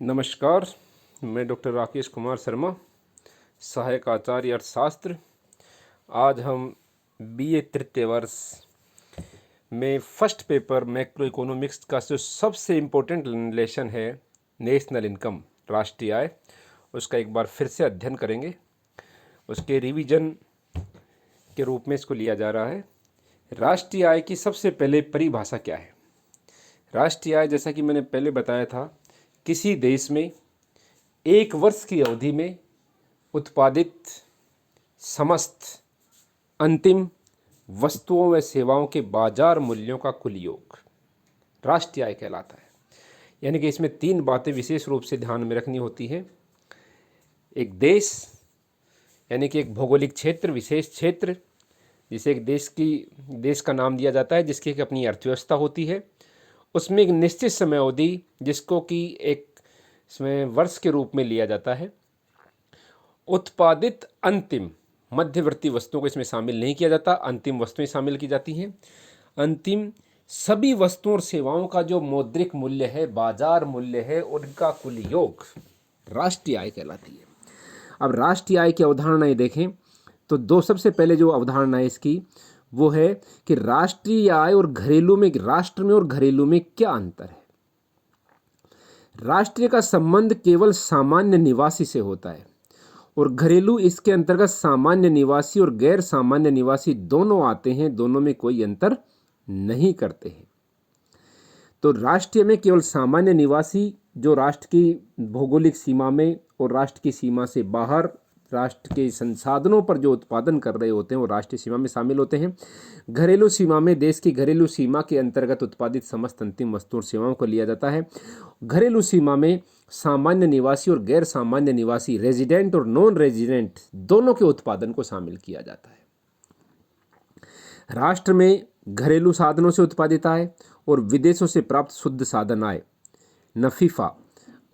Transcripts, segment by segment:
नमस्कार, मैं डॉक्टर राकेश कुमार शर्मा, सहायक आचार्य अर्थशास्त्र। आज हम बीए तृतीय वर्ष में फर्स्ट पेपर मैक्रो इकोनॉमिक्स का जो सबसे इम्पोर्टेंट लेसन है नेशनल इनकम, राष्ट्रीय आय, उसका एक बार फिर से अध्ययन करेंगे। उसके रिवीजन के रूप में इसको लिया जा रहा है। राष्ट्रीय आय की सबसे पहले परिभाषा क्या है? राष्ट्रीय आय, जैसा कि मैंने पहले बताया था, किसी देश में एक वर्ष की अवधि में उत्पादित समस्त अंतिम वस्तुओं व सेवाओं के बाजार मूल्यों का कुल योग राष्ट्रीय आय कहलाता है। यानी कि इसमें तीन बातें विशेष रूप से ध्यान में रखनी होती हैं। एक देश यानी कि एक भौगोलिक क्षेत्र, विशेष क्षेत्र, जिसे एक देश का नाम दिया जाता है, जिसकी एक अपनी अर्थव्यवस्था होती है। उसमें एक निश्चित समय अवधि, जिसको कि एक इसमें वर्ष के रूप में लिया जाता है। उत्पादित अंतिम मध्यवर्ती वस्तुओं को इसमें शामिल नहीं किया जाता, अंतिम वस्तुएं शामिल की जाती हैं। अंतिम सभी वस्तुओं और सेवाओं का जो मौद्रिक मूल्य है, बाजार मूल्य है, उनका कुल योग राष्ट्रीय आय कहलाती है। अब राष्ट्रीय आय की अवधारणाएं देखें तो दो सबसे पहले जो अवधारणा है इसकी, वो है कि राष्ट्रीय आय और घरेलू में, राष्ट्र में और घरेलू में क्या अंतर है। राष्ट्रीय का संबंध केवल सामान्य निवासी से होता है और घरेलू इसके अंतर्गत सामान्य निवासी और गैर सामान्य निवासी दोनों आते हैं, दोनों में कोई अंतर नहीं करते हैं। तो राष्ट्रीय में केवल सामान्य निवासी जो राष्ट्र की भौगोलिक सीमा में और राष्ट्र की सीमा से बाहर राष्ट्र के संसाधनों पर जो उत्पादन कर रहे होते हैं वो राष्ट्रीय सीमा में शामिल होते हैं। घरेलू सीमा में देश की घरेलू सीमा के अंतर्गत उत्पादित समस्त अंतिम वस्तुओं और सेवाओं को लिया जाता है। घरेलू सीमा में सामान्य निवासी और गैर सामान्य निवासी, रेजिडेंट और नॉन रेजिडेंट, दोनों के उत्पादन को शामिल किया जाता है। राष्ट्र में घरेलू साधनों से उत्पादित आय और विदेशों से प्राप्त शुद्ध साधन आय, नफीफा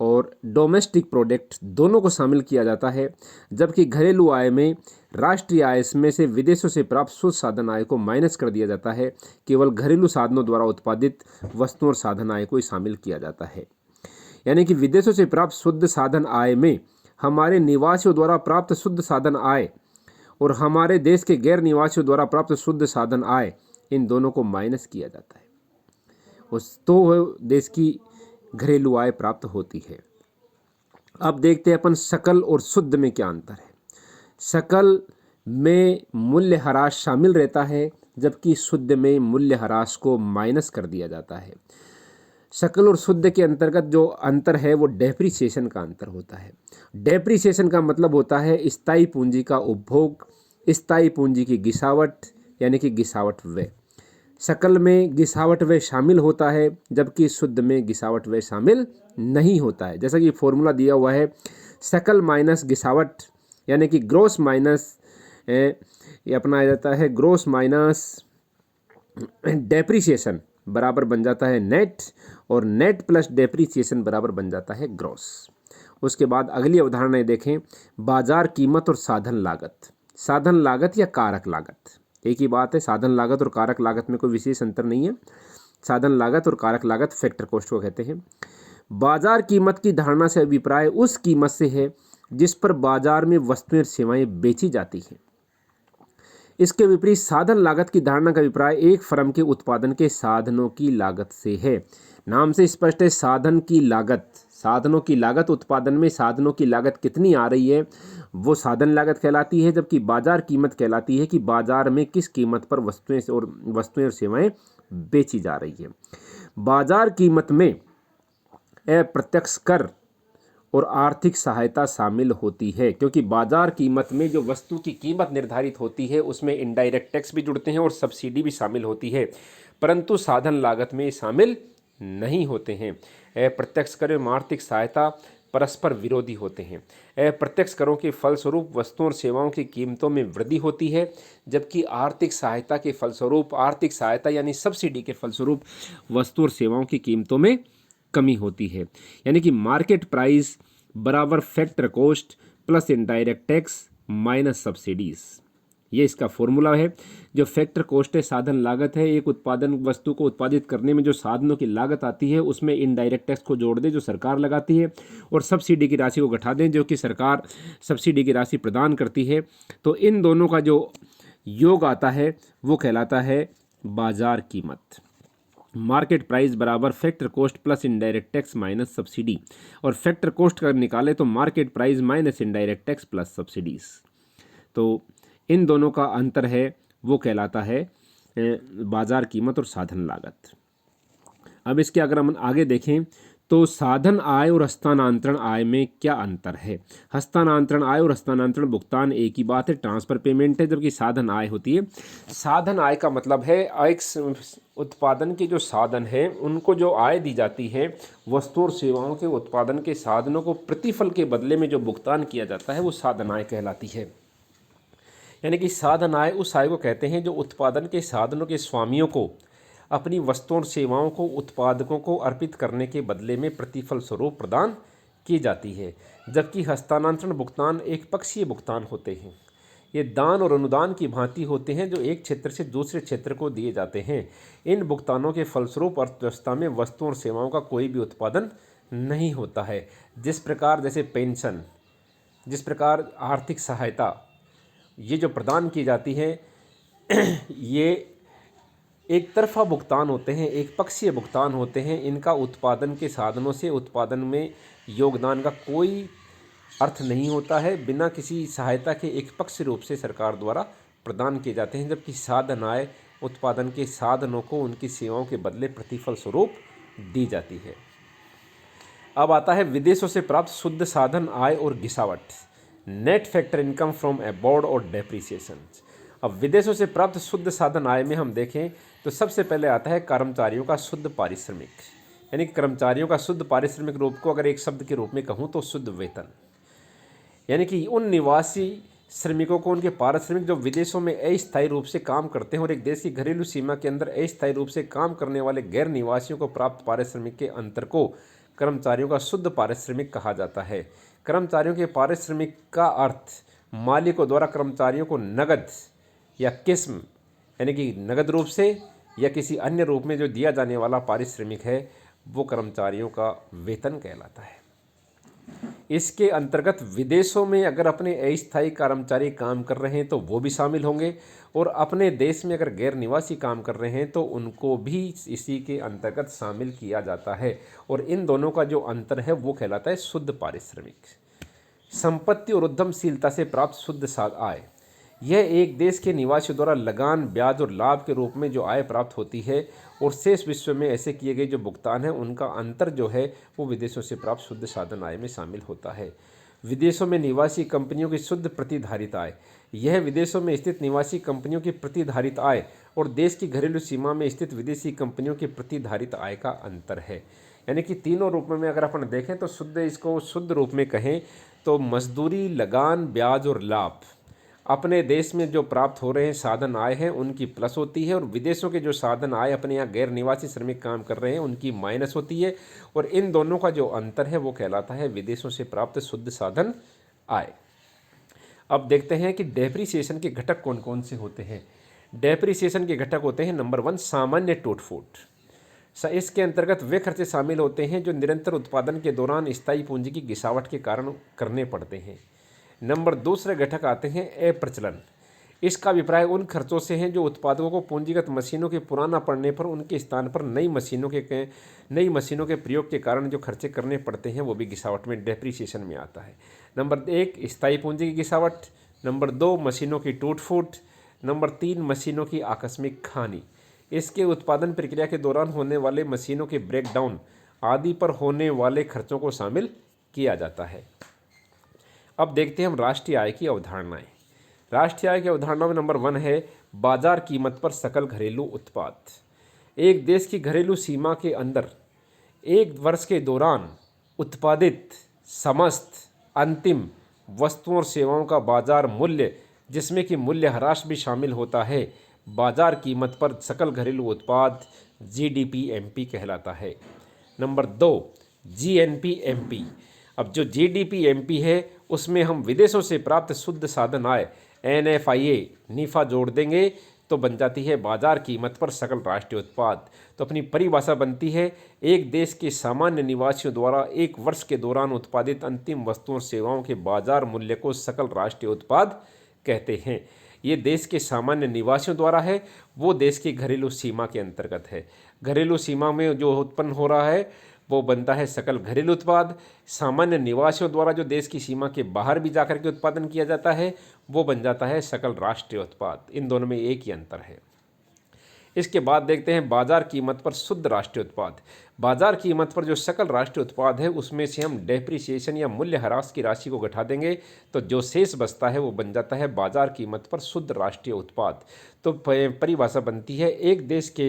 और डोमेस्टिक प्रोडक्ट, दोनों को शामिल किया जाता है। जबकि घरेलू आय में राष्ट्रीय आय में से विदेशों से प्राप्त शुद्ध साधन आय को माइनस कर दिया जाता है, केवल घरेलू साधनों द्वारा उत्पादित वस्तुओं और साधन आय को ही शामिल किया जाता है। यानी कि विदेशों से प्राप्त शुद्ध साधन आय में हमारे निवासियों द्वारा प्राप्त शुद्ध साधन आय और हमारे देश के गैर निवासियों द्वारा प्राप्त शुद्ध साधन आय, इन दोनों को माइनस किया जाता है, उस तो देश की घरेलू आय प्राप्त होती है। अब देखते हैं अपन सकल और शुद्ध में क्या अंतर है। सकल में मूल्यह्रास शामिल रहता है, जबकि शुद्ध में मूल्यह्रास को माइनस कर दिया जाता है। सकल और शुद्ध के अंतर्गत जो अंतर है वो डेप्रिसिएशन का अंतर होता है। डेप्रिसिएशन का मतलब होता है स्थायी पूंजी का उपभोग, स्थायी पूंजी की गिसावट, यानी कि गिसावट व्यय। सकल में गिसावट व्यय शामिल होता है, जबकि शुद्ध में गिसावट व्यय शामिल नहीं होता है। जैसा कि फॉर्मूला दिया हुआ है, सकल माइनस गिसावट, यानी कि ग्रोस माइनस ये अपनाया जाता है, ग्रोस माइनस डेप्रिसिएशन बराबर बन जाता है नेट, और नेट प्लस डेप्रिसिएशन बराबर बन जाता है ग्रॉस। उसके बाद अगली अवधारणा देखें, बाजार कीमत और साधन लागत। साधन लागत या कारक लागत एक ही बात है। साधन लागत और कारक लागत में कोई विशेष अंतर नहीं है। साधन लागत और कारक लागत फैक्टर कॉस्ट को कहते हैं। बाजार कीमत की धारणा से अभिप्राय उस कीमत से है जिस पर बाजार में वस्तुएं और सेवाएं बेची जाती हैं। इसके विपरीत साधन लागत की धारणा का अभिप्राय एक फर्म के उत्पादन के साधनों की लागत से है। नाम से स्पष्ट है, साधन की लागत, साधनों की लागत, उत्पादन में साधनों की लागत कितनी आ रही है वो साधन लागत कहलाती है। जबकि बाजार कीमत कहलाती है कि बाजार में किस कीमत पर वस्तुएं और सेवाएं बेची जा रही है। बाजार कीमत में अप्रत्यक्ष कर और आर्थिक सहायता शामिल होती है, क्योंकि बाजार कीमत में जो वस्तु की कीमत निर्धारित होती है उसमें इनडायरेक्ट टैक्स भी जुड़ते हैं और सब्सिडी भी शामिल होती है, परंतु साधन लागत में शामिल नहीं होते हैं। अप्रत्यक्ष कर एवं आर्थिक सहायता परस्पर विरोधी होते हैं। अप्रत्यक्ष करों के फलस्वरूप वस्तुओं और सेवाओं की कीमतों में वृद्धि होती है, जबकि आर्थिक सहायता के फलस्वरूप, आर्थिक सहायता यानी सब्सिडी के फलस्वरूप वस्तु और सेवाओं की कीमतों में कमी होती है। यानी कि मार्केट प्राइस बराबर factor cost plus indirect tax minus subsidies. ये इसका फॉर्मूला है। जो फैक्टर कॉस्ट है साधन लागत है, एक उत्पादन वस्तु को उत्पादित करने में जो साधनों की लागत आती है उसमें इनडायरेक्ट टैक्स को जोड़ दें जो सरकार लगाती है, और सब्सिडी की राशि को घटा दें जो कि सरकार सब्सिडी की राशि प्रदान करती है। तो इन दोनों का जो योग आता है वो कहलाता है बाजार कीमत। मार्केट प्राइस बराबर factor cost plus indirect tax minus subsidy, और फैक्टर कॉस्ट कर निकाले तो market price minus indirect tax plus subsidies. तो इन दोनों का अंतर है वो कहलाता है बाजार कीमत और साधन लागत। अब इसके अगर हम आगे देखें तो साधन आय और हस्तांतरण आय में क्या अंतर है। हस्तांतरण आय और हस्तांतरण भुगतान एक ही बात है, ट्रांसफर पेमेंट है, जबकि साधन आय होती है। साधन आय का मतलब है एक उत्पादन के जो साधन है उनको जो आय दी जाती है, वस्तु और सेवाओं के उत्पादन के साधनों को प्रतिफल के बदले में जो भुगतान किया जाता है वो साधन आय कहलाती है। यानी कि साधन आय उस आय को कहते हैं जो उत्पादन के साधनों के स्वामियों को अपनी वस्तुओं और सेवाओं को उत्पादकों को अर्पित करने के बदले में प्रतिफल स्वरूप प्रदान की जाती है, जबकि हस्तांतरण भुगतान एक पक्षीय भुगतान होते हैं। ये दान और अनुदान की भांति होते हैं जो एक क्षेत्र से दूसरे क्षेत्र को दिए जाते हैं। इन भुगतानों के फलस्वरूप अर्थव्यवस्था में वस्तुओं और सेवाओं का कोई भी उत्पादन नहीं होता है। जिस प्रकार जैसे पेंशन, जिस प्रकार आर्थिक सहायता ये जो प्रदान की जाती है ये एक तरफा भुगतान होते हैं, एक पक्षीय भुगतान होते हैं। इनका उत्पादन के साधनों से उत्पादन में योगदान का कोई अर्थ नहीं होता है, बिना किसी सहायता के एक पक्षीय रूप से सरकार द्वारा प्रदान किए जाते हैं, जबकि साधन आय उत्पादन के साधनों को उनकी सेवाओं के बदले प्रतिफल स्वरूप दी जाती है। अब आता है विदेशों से प्राप्त शुद्ध साधन आय और गिसावट, net factor income from abroad और डेप्रिसिएशन। अब विदेशों से प्राप्त शुद्ध साधन आय में हम देखें तो सबसे पहले आता है कर्मचारियों का शुद्ध पारिश्रमिक, यानी कर्मचारियों का शुद्ध पारिश्रमिक रूप को अगर एक शब्द के रूप में कहूँ तो शुद्ध वेतन, यानी कि उन निवासी श्रमिकों को उनके पारिश्रमिक जो विदेशों में अस्थायी रूप से काम करते हैं और एक देश की घरेलू सीमा के अंदर अस्थायी रूप से काम करने वाले गैर निवासियों को प्राप्त पारिश्रमिक के अंतर को कर्मचारियों का शुद्ध पारिश्रमिक कहा जाता है। कर्मचारियों के पारिश्रमिक का अर्थ मालिकों द्वारा कर्मचारियों को नगद या किस्म यानी कि नगद रूप से या किसी अन्य रूप में जो दिया जाने वाला पारिश्रमिक है वो कर्मचारियों का वेतन कहलाता है। इसके अंतर्गत विदेशों में अगर अपने अस्थायी कर्मचारी काम कर रहे हैं तो वो भी शामिल होंगे, और अपने देश में अगर गैर निवासी काम कर रहे हैं तो उनको भी इसी के अंतर्गत शामिल किया जाता है। और इन दोनों का जो अंतर है वो कहलाता है शुद्ध पारिश्रमिक। संपत्ति और उद्यमशीलता से प्राप्त शुद्ध आय, यह एक देश के निवासियों द्वारा लगान, ब्याज और लाभ के रूप में जो आय प्राप्त होती है, और शेष विश्व में ऐसे किए गए जो भुगतान है उनका अंतर जो है वो विदेशों से प्राप्त शुद्ध साधन आय में शामिल होता है। विदेशों में निवासी कंपनियों की शुद्ध प्रतिधारित आय, यह विदेशों में स्थित निवासी कंपनियों की प्रतिधारित आय और देश की घरेलू सीमा में स्थित विदेशी कंपनियों की प्रतिधारित आय का अंतर है। यानी कि तीनों रूप में अगर अपन देखें तो इसको शुद्ध रूप में कहें तो मजदूरी, लगान, ब्याज और लाभ अपने देश में जो प्राप्त हो रहे हैं साधन आय हैं उनकी प्लस होती है, और विदेशों के जो साधन आय अपने यहाँ गैर निवासी श्रमिक काम कर रहे हैं उनकी माइनस होती है। और इन दोनों का जो अंतर है वो कहलाता है विदेशों से प्राप्त शुद्ध साधन आय। अब देखते हैं कि डेप्रिसिएशन के घटक कौन कौन से होते हैं। डेप्रिसिएशन के घटक होते हैं नंबर 1 सामान्य टूट-फूट। इसके अंतर्गत वे खर्चे शामिल होते हैं जो निरंतर उत्पादन के दौरान स्थायी पूंजी की गिरावट के कारण करने पड़ते हैं। नंबर 2 दूसरे घटक आते हैं अप्रचलन। इसका अभिप्राय उन खर्चों से है जो उत्पादकों को पूंजीगत मशीनों के पुराना पड़ने पर उनके स्थान पर नई मशीनों के प्रयोग के कारण जो खर्चे करने पड़ते हैं वो भी गिरावट में डेप्रिसिएशन में आता है। नंबर 1 स्थायी पूंजी की गिरावट, नंबर 2 मशीनों की टूट-फूट, नंबर 3 मशीनों की आकस्मिक हानि। इसके उत्पादन प्रक्रिया के दौरान होने वाले मशीनों के ब्रेकडाउन आदि पर होने वाले खर्चों को शामिल किया जाता है। अब देखते हैं हम राष्ट्रीय आय की अवधारणाएं। राष्ट्रीय आय की अवधारणा में नंबर 1 है बाजार कीमत पर सकल घरेलू उत्पाद। एक देश की घरेलू सीमा के अंदर एक वर्ष के दौरान उत्पादित समस्त अंतिम वस्तुओं और सेवाओं का बाजार मूल्य, जिसमें कि मूल्यह्रास भी शामिल होता है, बाजार कीमत पर सकल घरेलू उत्पाद GDP-MP कहलाता है। Number 2 GNP-MP। अब जो GDP-MP है उसमें हम विदेशों से प्राप्त शुद्ध साधन आय NFIA नीफा जोड़ देंगे तो बन जाती है बाजार कीमत पर सकल राष्ट्रीय उत्पाद। तो अपनी परिभाषा बनती है एक देश के सामान्य निवासियों द्वारा एक वर्ष के दौरान उत्पादित अंतिम वस्तुओं और सेवाओं के बाजार मूल्य को सकल राष्ट्रीय उत्पाद कहते हैं। ये देश के सामान्य निवासियों द्वारा है, वो देश की घरेलू सीमा के अंतर्गत है। घरेलू सीमा में जो उत्पन्न हो रहा है वो बनता है सकल घरेलू उत्पाद। सामान्य निवासियों द्वारा जो देश की सीमा के बाहर भी जाकर के उत्पादन किया जाता है वो बन जाता है सकल राष्ट्रीय उत्पाद। इन दोनों में एक ही अंतर है। इसके बाद देखते हैं बाजार कीमत पर शुद्ध राष्ट्रीय उत्पाद। बाजार कीमत पर जो सकल राष्ट्रीय उत्पाद है उसमें से हम डेप्रिसिएशन या मूल्य ह्रास की राशि को घटा देंगे तो जो शेष बचता है वो बन जाता है बाजार कीमत पर शुद्ध राष्ट्रीय उत्पाद। तो परिभाषा बनती है एक देश के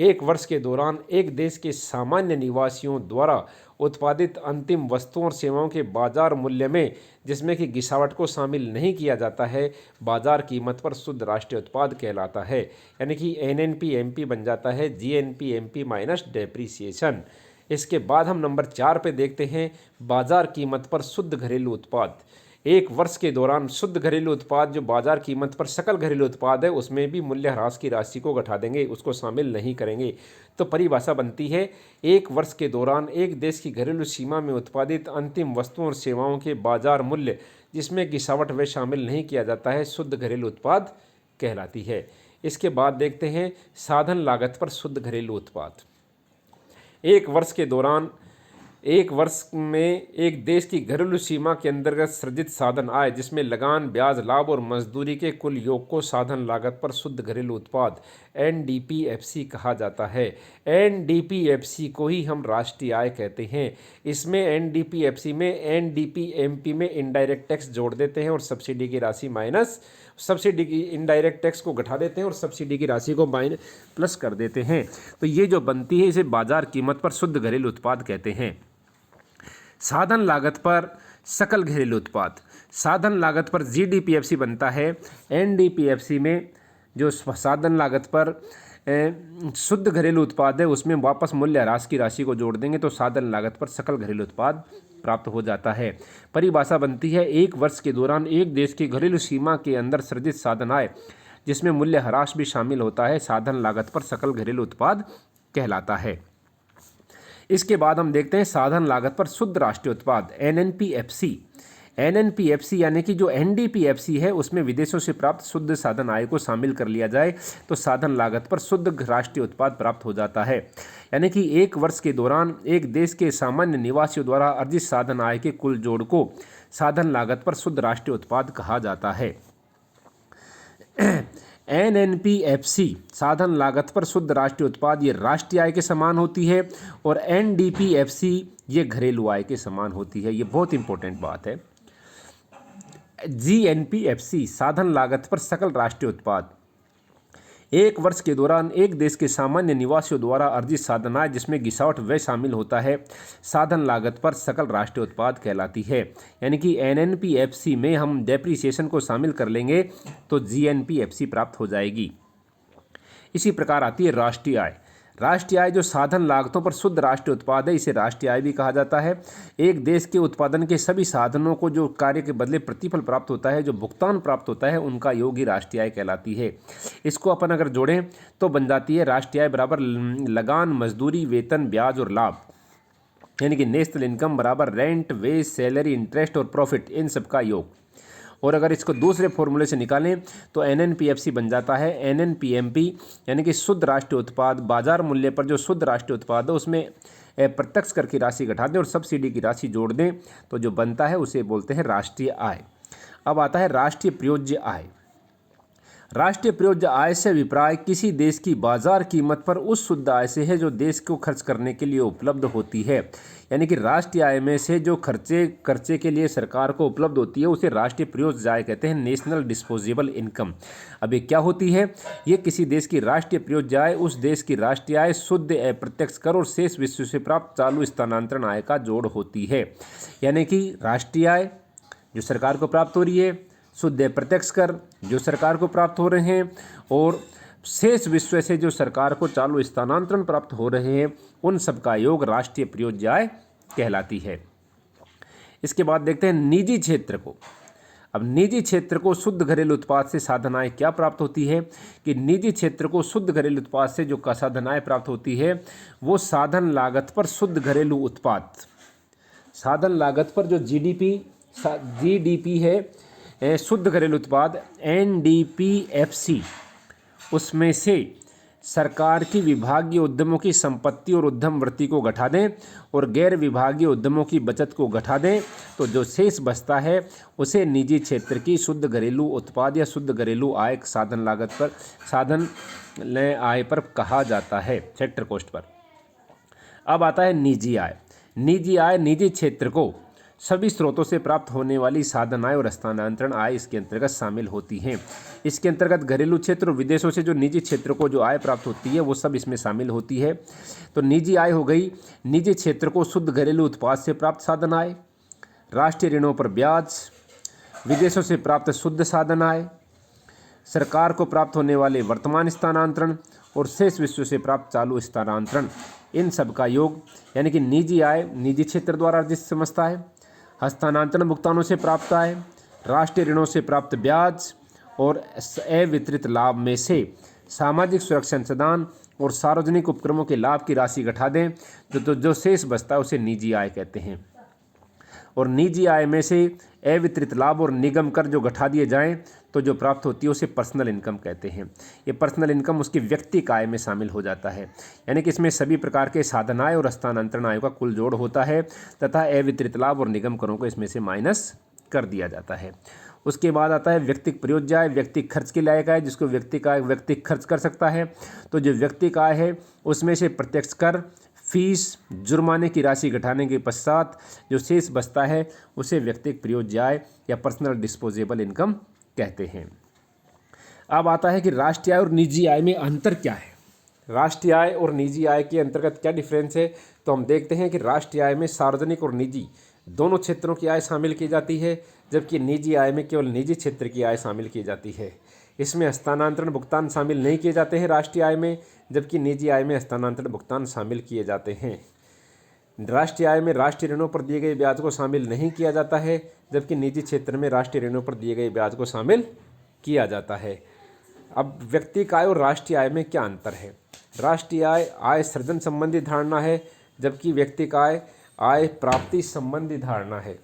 एक वर्ष के दौरान एक देश के सामान्य निवासियों द्वारा उत्पादित अंतिम वस्तुओं और सेवाओं के बाजार मूल्य में जिसमें कि गिरावट को शामिल नहीं किया जाता है बाजार कीमत पर शुद्ध राष्ट्रीय उत्पाद कहलाता है। यानी कि NNP-MP बन जाता है GNP-MP माइनस डेप्रीसिएशन। इसके बाद हम नंबर 4 पे देखते हैं बाजार कीमत पर शुद्ध घरेलू उत्पाद। एक वर्ष के दौरान शुद्ध घरेलू उत्पाद जो बाजार कीमत पर सकल घरेलू उत्पाद है उसमें भी मूल्य ह्रास की राशि को घटा देंगे, उसको शामिल नहीं करेंगे। तो परिभाषा बनती है एक वर्ष के दौरान एक देश की घरेलू सीमा में उत्पादित अंतिम वस्तुओं और सेवाओं के बाजार मूल्य जिसमें गिरावट व शामिल नहीं किया जाता है शुद्ध घरेलू उत्पाद कहलाती है। इसके बाद देखते हैं साधन लागत पर शुद्ध घरेलू उत्पाद। एक वर्ष के दौरान एक वर्ष में एक देश की घरेलू सीमा के अंतर्गत सृजित साधन आय जिसमें लगान, ब्याज, लाभ और मजदूरी के कुल योग को साधन लागत पर शुद्ध घरेलू उत्पाद NDPFC कहा जाता है। NDPFC को ही हम राष्ट्रीय आय कहते हैं। इसमें NDPFC में NDP-MP में इनडायरेक्ट टैक्स जोड़ देते हैं और सब्सिडी की राशि माइनस सब्सिडी की इनडायरेक्ट टैक्स को घटा देते हैं और सब्सिडी की राशि को प्लस कर देते हैं। तो ये जो बनती है इसे बाजार कीमत पर शुद्ध घरेलू उत्पाद कहते हैं। साधन लागत पर सकल घरेलू उत्पाद। साधन लागत पर GDPFC बनता है। NDPFC में जो साधन लागत पर शुद्ध घरेलू उत्पाद है उसमें वापस मूल्य ह्रास की राशि को जोड़ देंगे तो साधन लागत पर सकल घरेलू उत्पाद प्राप्त हो जाता है। परिभाषा बनती है एक वर्ष के दौरान एक देश की घरेलू सीमा के अंदर सृजित साधन आय जिसमें मूल्य ह्रास भी शामिल होता है साधन लागत पर सकल घरेलू उत्पाद कहलाता है। इसके बाद हम देखते हैं साधन लागत पर शुद्ध राष्ट्रीय उत्पाद NNPFC यानी कि जो NDPFC है उसमें विदेशों से प्राप्त शुद्ध साधन आय को शामिल कर लिया जाए तो साधन लागत पर शुद्ध राष्ट्रीय उत्पाद प्राप्त हो जाता है। यानी कि एक वर्ष के दौरान एक देश के सामान्य निवासियों द्वारा अर्जित साधन आय के कुल जोड़ को साधन लागत पर शुद्ध राष्ट्रीय उत्पाद कहा जाता है। NNPFC साधन लागत पर शुद्ध राष्ट्रीय उत्पाद ये राष्ट्रीय आय के समान होती है और NDPFC ये घरेलू आय के समान होती है। ये बहुत इंपॉर्टेंट बात है। GNPFC साधन लागत पर सकल राष्ट्रीय उत्पाद। एक वर्ष के दौरान एक देश के सामान्य निवासियों द्वारा अर्जित साधन आय जिसमें गिरावट व्यय शामिल होता है साधन लागत पर सकल राष्ट्रीय उत्पाद कहलाती है। यानी कि NNPFC में हम डेप्रीसिएशन को शामिल कर लेंगे तो GNPFC प्राप्त हो जाएगी। इसी प्रकार आती है राष्ट्रीय आय। राष्ट्रीय आय जो साधन लागतों पर शुद्ध राष्ट्रीय उत्पाद है इसे राष्ट्रीय आय भी कहा जाता है। एक देश के उत्पादन के सभी साधनों को जो कार्य के बदले प्रतिफल प्राप्त होता है जो भुगतान प्राप्त होता है उनका योग ही राष्ट्रीय आय कहलाती है। इसको अपन अगर जोड़ें तो बन जाती है राष्ट्रीय आय बराबर लगान, मजदूरी, वेतन, ब्याज और लाभ यानी कि नेशनल इनकम बराबर रेंट, वेज, सैलरी, इंटरेस्ट और प्रॉफिट इन सब का योग। और अगर इसको दूसरे फॉर्मूले से निकालें तो NNPFC बन जाता है NNP-MP यानी कि शुद्ध राष्ट्रीय उत्पाद बाजार मूल्य पर जो शुद्ध राष्ट्रीय उत्पाद है उसमें प्रत्यक्ष कर की राशि घटा दें और सब्सिडी की राशि जोड़ दें तो जो बनता है उसे बोलते हैं राष्ट्रीय आय। अब आता है राष्ट्रीय प्रयोज्य आय। राष्ट्रीय प्रयोज्य आय से अभिप्राय किसी देश की बाजार कीमत पर उस शुद्ध आय से है जो देश को खर्च करने के लिए उपलब्ध होती है। यानी कि राष्ट्रीय आय में से जो खर्चे के लिए सरकार को उपलब्ध होती है उसे राष्ट्रीय प्रयोज्य आय कहते हैं, नेशनल डिस्पोजेबल इनकम। अब ये क्या होती है? ये किसी देश की राष्ट्रीय प्रयोज्य आय उस देश की राष्ट्रीय आय, शुद्ध अप्रत्यक्ष कर और शेष विश्व से प्राप्त चालू स्थानांतरण आय का जोड़ होती है। यानी कि राष्ट्रीय आय जो सरकार को प्राप्त हो रही है, शुद्ध प्रत्यक्ष कर जो सरकार को प्राप्त हो रहे हैं और शेष विश्व से जो सरकार को चालू स्थानांतरण प्राप्त हो रहे हैं उन सब का योग राष्ट्रीय प्रयोज्य आय कहलाती है। इसके बाद देखते हैं निजी क्षेत्र को। अब निजी क्षेत्र को शुद्ध घरेलू उत्पाद से साधन आय क्या प्राप्त होती है कि निजी क्षेत्र को शुद्ध घरेलू उत्पाद से जो साधन आय प्राप्त होती है वो साधन लागत पर शुद्ध घरेलू उत्पाद, साधन लागत पर जो जीडीपी है शुद्ध घरेलू उत्पाद एनडीपीएफसी, उसमें से सरकार की विभागीय उद्यमों की संपत्ति और उद्यम वृत्ति को घटा दें और गैर विभागीय उद्यमों की बचत को घटा दें तो जो शेष बचता है उसे निजी क्षेत्र की शुद्ध घरेलू उत्पाद या शुद्ध घरेलू आय साधन लागत पर साधन आय पर कहा जाता है, सेक्टर कॉस्ट पर। अब आता है निजी आय। निजी आय निजी क्षेत्र को सभी स्रोतों से प्राप्त होने वाली साधन आय और हस्तांतरण आय इसके अंतर्गत शामिल होती हैं। इसके अंतर्गत घरेलू क्षेत्र और विदेशों से जो निजी क्षेत्र को जो आय प्राप्त होती है वो सब इसमें शामिल होती है। तो निजी आय हो गई निजी क्षेत्र को शुद्ध घरेलू उत्पाद से प्राप्त साधन आय, राष्ट्रीय ऋणों पर ब्याज, विदेशों से प्राप्त शुद्ध साधन आय, सरकार को प्राप्त होने वाले वर्तमान स्थानांतरण और शेष विश्व से प्राप्त चालू स्थानांतरण, इन सब का योग यानी कि निजी आय निजी क्षेत्र द्वारा अर्जित समझता है, हस्तांतरण भुगतानों से प्राप्त आय, राष्ट्रीय ऋणों से प्राप्त ब्याज और अवितरित लाभ में से सामाजिक सुरक्षा अंशदान और सार्वजनिक उपक्रमों के लाभ की राशि घटा दें तो जो शेष बचता है उसे निजी आय कहते हैं। और निजी आय में से अवितरित लाभ और निगम कर जो घटा दिए जाएं तो जो प्राप्त होती है उसे पर्सनल इनकम कहते हैं। ये पर्सनल इनकम उसकी व्यक्तिगत आय में शामिल हो जाता है, यानी कि इसमें सभी प्रकार के साधन आय और हस्तांतरण आय का कुल जोड़ होता है तथा अवितरित लाभ और निगम करों को इसमें से माइनस कर दिया जाता है। उसके बाद आता है व्यक्तिगत प्रयोज्य आय, व्यक्तिगत खर्च के लायक आय जिसको व्यक्ति खर्च कर सकता है। तो जो व्यक्तिगत आय है उसमें से प्रत्यक्ष कर, फीस, जुर्माने की राशि घटाने के पश्चात जो शेष बचता है उसे व्यक्तिगत प्रयोज्य आय या पर्सनल डिस्पोजेबल इनकम कहते हैं। अब आता है कि राष्ट्रीय आय और निजी आय में अंतर क्या है। राष्ट्रीय आय और निजी आय के अंतर्गत क्या डिफरेंस है, तो हम देखते हैं कि राष्ट्रीय आय में सार्वजनिक और निजी दोनों क्षेत्रों की आय शामिल की जाती है, जबकि निजी आय में केवल निजी क्षेत्र की आय शामिल की जाती है। इसमें हस्तांतरण भुगतान शामिल नहीं किए जाते हैं राष्ट्रीय आय में, जबकि निजी आय में हस्तांतरण भुगतान शामिल किए जाते हैं। राष्ट्रीय आय में राष्ट्रीय ऋणों पर दिए गए ब्याज को शामिल नहीं किया जाता है, जबकि निजी क्षेत्र में राष्ट्रीय ऋणों पर दिए गए ब्याज को शामिल किया जाता है। अब व्यक्तिगत आय और राष्ट्रीय आय में क्या अंतर है। राष्ट्रीय आय आय सृजन संबंधी धारणा है, जबकि व्यक्तिगत आय आय प्राप्ति संबंधी धारणा है।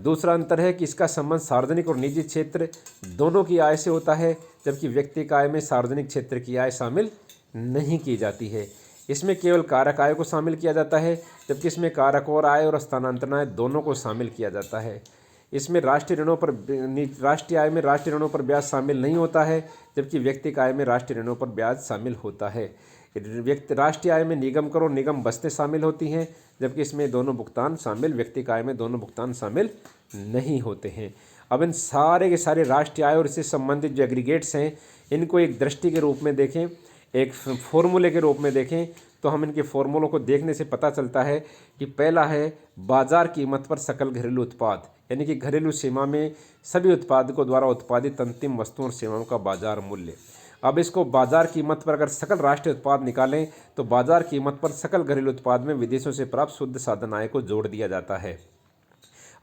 दूसरा अंतर है कि इसका संबंध सार्वजनिक और निजी क्षेत्र दोनों की आय से होता है, जबकि व्यक्तिगत आय में सार्वजनिक क्षेत्र की आय शामिल नहीं की जाती है। इसमें केवल कारक आय को शामिल किया जाता है, जबकि इसमें कारक और आय और हस्तांतरण आय दोनों को शामिल किया जाता है। इसमें राष्ट्रीय आय में राष्ट्रीय ऋणों पर ब्याज शामिल नहीं होता है, जबकि व्यक्तिगत आय में राष्ट्रीय ऋणों पर ब्याज शामिल होता है। राष्ट्रीय आय में निगम कर और निगम बचतें शामिल होती हैं, जबकि इसमें दोनों भुगतान शामिल व्यक्तिगत आय में दोनों भुगतान शामिल नहीं होते हैं। अब इन सारे के सारे राष्ट्रीय आय और इससे संबंधित जो एग्रीगेट्स हैं इनको एक दृष्टि के रूप में देखें, एक फॉर्मूले के रूप में देखें तो हम इनके फॉर्मूलों को देखने से पता चलता है कि पहला है बाजार कीमत पर सकल घरेलू उत्पाद, यानी कि घरेलू सीमा में सभी उत्पादकों द्वारा उत्पादित अंतिम वस्तुओं और सेवाओं का बाजार मूल्य। अब इसको बाजार कीमत पर अगर सकल राष्ट्रीय उत्पाद निकालें तो बाजार कीमत पर सकल घरेलू उत्पाद में विदेशों से प्राप्त शुद्ध साधन आय को जोड़ दिया जाता है।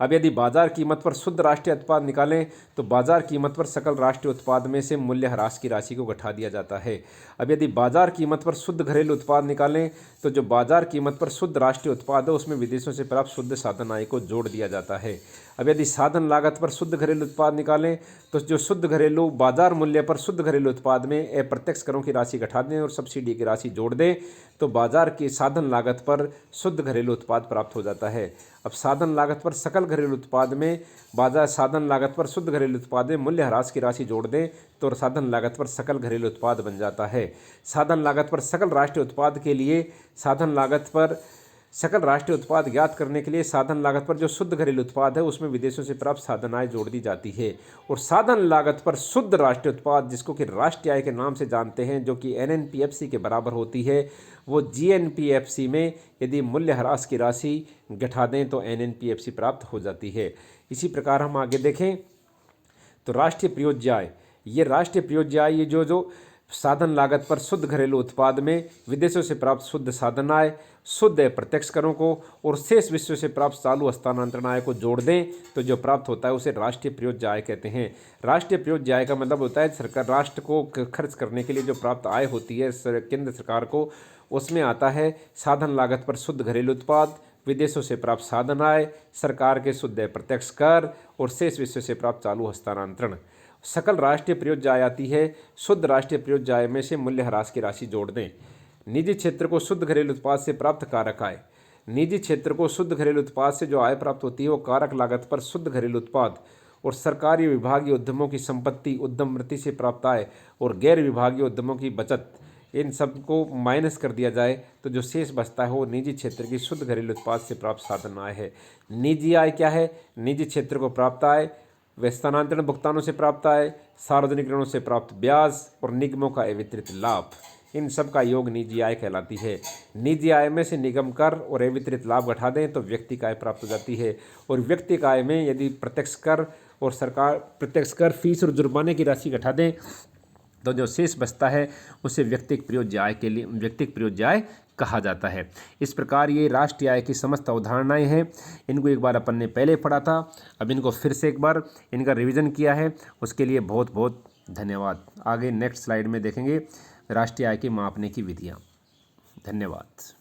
अब यदि बाजार कीमत पर शुद्ध राष्ट्रीय उत्पाद निकालें तो बाजार कीमत पर सकल राष्ट्रीय उत्पाद में से मूल्य ह्रास की राशि को घटा दिया जाता है। अब यदि बाजार कीमत पर शुद्ध घरेलू उत्पाद निकालें तो जो बाजार कीमत पर शुद्ध राष्ट्रीय उत्पाद है उसमें विदेशों से प्राप्त शुद्ध साधन आय को जोड़ दिया जाता है। अब यदि साधन लागत पर शुद्ध घरेलू उत्पाद निकालें तो जो शुद्ध घरेलू बाजार मूल्य पर शुद्ध घरेलू उत्पाद में अप्रत्यक्ष करों की राशि घटा दें और सब्सिडी की राशि जोड़ दें तो बाजार की साधन लागत पर शुद्ध घरेलू उत्पाद प्राप्त हो जाता है। अब साधन लागत पर सकल घरेलू उत्पाद में बाजार साधन लागत पर शुद्ध घरेलू उत्पाद में मूल्य ह्रास की राशि जोड़ दें तो साधन लागत पर सकल घरेलू उत्पाद बन जाता है। साधन लागत पर सकल राष्ट्रीय उत्पाद के लिए साधन लागत पर सकल राष्ट्रीय उत्पाद ज्ञात करने के लिए साधन लागत पर जो शुद्ध घरेलू उत्पाद है उसमें विदेशों से प्राप्त साधन आय जोड़ दी जाती है और साधन लागत पर शुद्ध राष्ट्रीय उत्पाद जिसको कि राष्ट्रीय आय के नाम से जानते हैं जो कि एनएनपीएफसी के बराबर होती है, वो जीएनपीएफसी में यदि मूल्य ह्रास की राशि घटा दें तो एनएनपीएफसी प्राप्त हो जाती है। इसी प्रकार हम आगे देखें तो राष्ट्रीय प्रयोज्य आय, ये राष्ट्रीय प्रयोज्य आय ये जो साधन लागत पर शुद्ध घरेलू उत्पाद में विदेशों से प्राप्त शुद्ध साधन आय, शुद्ध प्रत्यक्ष करों को और शेष विश्व से प्राप्त चालू हस्तांतरण आय को जोड़ दें तो जो प्राप्त होता है उसे राष्ट्रीय प्रयोज्य आय कहते हैं। राष्ट्रीय प्रयोज्य आय का मतलब होता है सरकार राष्ट्र को खर्च करने के लिए जो प्राप्त आय होती है केंद्र सरकार को, उसमें आता है साधन लागत पर शुद्ध घरेलू उत्पाद, विदेशों से प्राप्त साधन आय, सरकार के शुद्ध प्रत्यक्ष कर और शेष विश्व से प्राप्त चालू हस्तांतरण। सकल राष्ट्रीय प्रयोज्य आय आती है। शुद्ध राष्ट्रीय प्रयोज्य आय में से मूल्यह्रास की राशि जोड़ दें। निजी क्षेत्र को शुद्ध घरेलू उत्पाद से प्राप्त कारक आय। निजी क्षेत्र को शुद्ध घरेलू उत्पाद से जो आय प्राप्त होती है वो कारक लागत पर शुद्ध घरेलू उत्पाद और सरकारी विभागीय उद्यमों की संपत्ति उद्यम वृत्ति से प्राप्त आय और गैर विभागीय उद्यमों की बचत, इन सब को माइनस कर दिया जाए तो जो शेष बचता है वो निजी क्षेत्र की शुद्ध घरेलू उत्पाद से प्राप्त साधन आय है। निजी आय क्या है? निजी क्षेत्र को प्राप्त आय, हस्तांतरण भुगतानों से प्राप्त आय, सार्वजनिक ऋणों से प्राप्त ब्याज और निगमों का वितरित लाभ, इन सब का योग निजी आय कहलाती है। निजी आय में से निगम कर और वितरित लाभ घटा दें तो व्यक्ति का आय प्राप्त हो जाती है। और व्यक्ति का आय में यदि प्रत्यक्ष कर और सरकार प्रत्यक्ष कर, फीस और जुर्माने की राशि घटा दें तो जो शेष बचता है उसे व्यक्तिगत प्रयोज्य आय के लिए व्यक्तिगत प्रयोज्य आय कहा जाता है। इस प्रकार ये राष्ट्रीय आय की समस्त अवधारणाएं हैं। इनको एक बार अपन ने पहले पढ़ा था, अब इनको फिर से एक बार इनका रिवीजन किया है, उसके लिए बहुत बहुत धन्यवाद। आगे नेक्स्ट स्लाइड में देखेंगे राष्ट्रीय आय की मापने की विधियाँ। धन्यवाद।